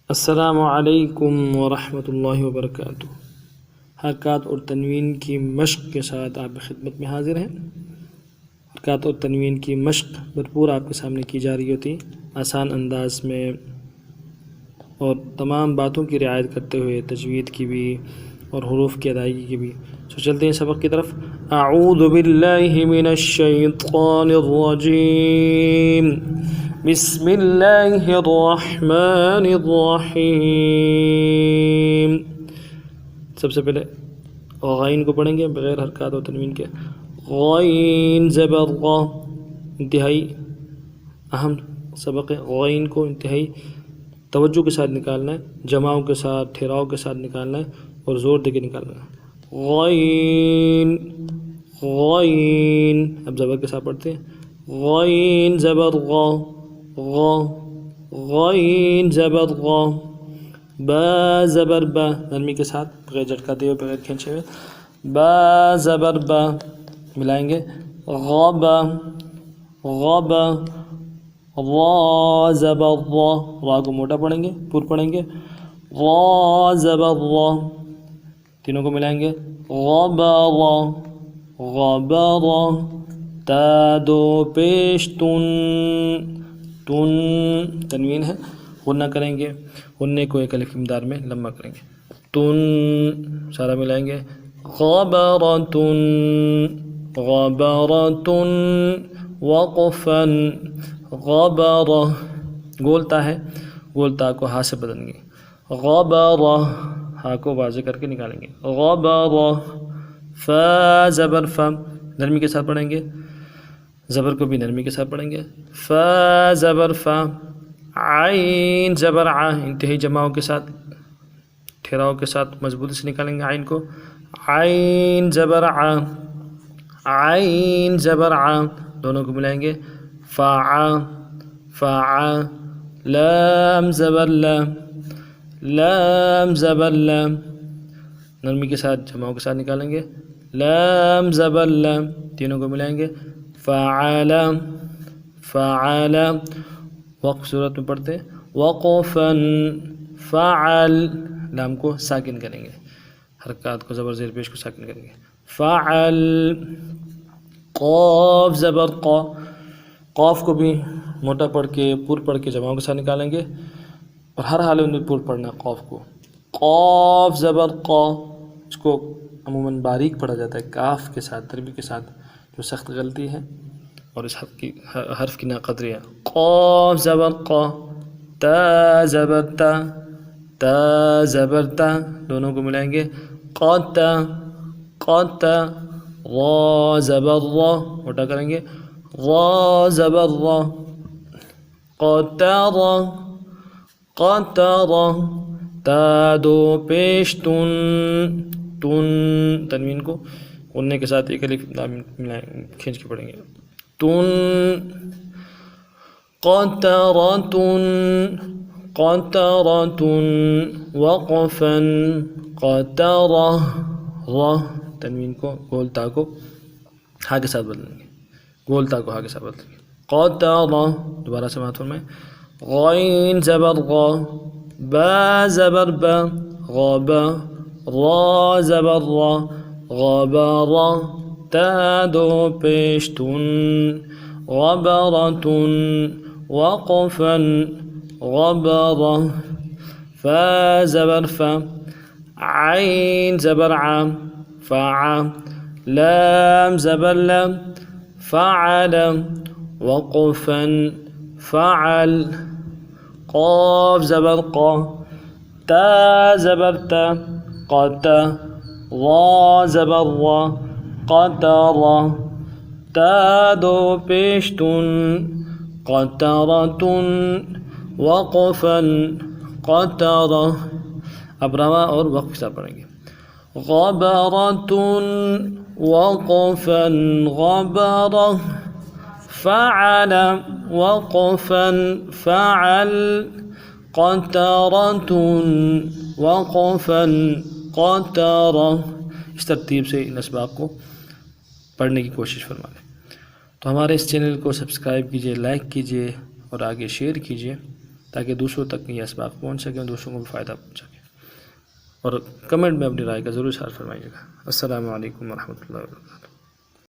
السلام علیکم ورحمۃ اللہ وبرکاتہ۔ حرکات اور تنوین کی مشق کے ساتھ آپ کی خدمت میں حاضر ہیں۔ حرکات اور تنوین کی مشق بھرپور آپ کے سامنے کی جا رہی ہوتی، آسان انداز میں اور تمام باتوں کی رعایت کرتے ہوئے، تجوید کی بھی اور حروف کی ادائیگی کی بھی۔ چلتے ہیں سبق کی طرف۔ اعوذ باللہ من الشیطان الرجیم، بسم اللہ الرحمن الرحیم۔ سب سے پہلے غین کو پڑھیں گے بغیر حرکات اور تنوین کے۔ غین زبر غ، انتہائی اہم سبق ہے۔ غین کو انتہائی توجہ کے ساتھ نکالنا ہے، جماؤں کے ساتھ، ٹھہراؤ کے ساتھ نکالنا ہے اور زور دے کے نکالنا ہے۔ غین غین، اب زبر کے ساتھ پڑھتے ہیں۔ غین زبر غ غ، غین زبر غ۔ با زبر با، نرمی کے ساتھ بغیر جھٹکا دے بغیر کھینچے ہوئے۔ با زبر با، ملائیں گے۔ غبا غبا، را زبر را، را کو موٹا پڑھیں گے، پر پڑھیں گے۔ را زبر را، تینوں کو ملائیں گے۔ غبرا غبرا، تا دو پیش تن، تن تنوین ہے، غنہ کریں گے، غنے کو ایک الف مدار میں لمبا کریں گے۔ تن سارا ملائیں گے۔ غبرتن غبرتن، وقفا غبرہ، گول تا ہے، گول تا کو ہا سے بدلیں گے۔ غبرہ، ہا کو واضح کر کے نکالیں گے۔ غبرہ، فا زبر فا، نرمی کے ساتھ پڑھیں گے، زبر کو بھی نرمی کے ساتھ پڑھیں گے۔ فا زبر فا۔ عین زبر ع، انتہائی جماؤں کے ساتھ، ٹھہراؤ کے ساتھ مضبوطی سے نکالیں گے عین کو۔ عین زبر ع، عین زبر ع، دونوں کو ملائیں گے۔ فا فا، لام زبر لا، لام زبر لا، نرمی کے ساتھ جماؤں کے ساتھ نکالیں گے۔ لام زبر لا، تینوں کو ملائیں گے۔ فعل فعل، وقف صورت میں پڑھتے ہیں۔ وقفا فعل، لام کو ساکن کریں گے، حرکات کو زبر زیر پیش کو ساکن کریں گے۔ فعل۔ قاف زبر قا، قاف کو بھی موٹا پڑھ کے پر پڑھ کے جماؤں کے ساتھ نکالیں گے اور ہر حال میں پر پڑھنا ہے قاف کو۔ قاف زبر قا، اس کو عموماً باریک پڑھا جاتا ہے کاف کے ساتھ، تربی کے ساتھ، جو سخت غلطی ہے اور اس حرف کی ناقدری ہے۔ قاف زبر قا۔ تا زبر تا، تا زبر تا، دونوں کو ملائیں گے۔ قاتا قاتا، را زبر را، موٹا کریں گے۔ را زبر را۔ قطرا قطرا، تا دو پیش تن، تن تنوین کو غنے کے ساتھ ایک الف کھینچ کے پڑھیں گے۔ تن۔ قطرتن قطرتن، وقفا قطرہ، را تنوین کو گول تا کو ہا کے ساتھ بدلیں گے، گول تا کو ہا کے ساتھ بدلیں گے۔ قطرہ، دوبارہ سے مات میں۔ غین زبر غا، با زبر با، غابا، را زبر را، غبرا، تا دو پیش تن، غبرتن، وقفا غبرہ، فا زبر فا، عین زبر ع، فع، لام زبر لام، فعل، وقفا فعل، قاف زبر قا، تا زبر تا، قتا، را زبر را، قطرا، تا دو پیش تن، قطرتن، وقفا قطرہ۔ اب روا اور وقف کے ساتھ پڑھیں گے۔ غبرتن، وقفا غبرہ، فعل، وقفا فعل، قطرتن، وقفا قطرہ۔ اس ترتیب سے ان اسباق کو پڑھنے کی کوشش فرما لیں۔ تو ہمارے اس چینل کو سبسکرائب کیجیے، لائک کیجیے اور آگے شیئر کیجیے۔ تاکہ دوسروں تک یہ اسباق پہنچ سکیں، دوسروں کو بھی فائدہ پہنچ سکے. اور کمنٹ میں اپنی رائے کا ضرور اشارہ فرمائیے گا. السلام علیکم ورحمۃ اللہ وبرکاتہ.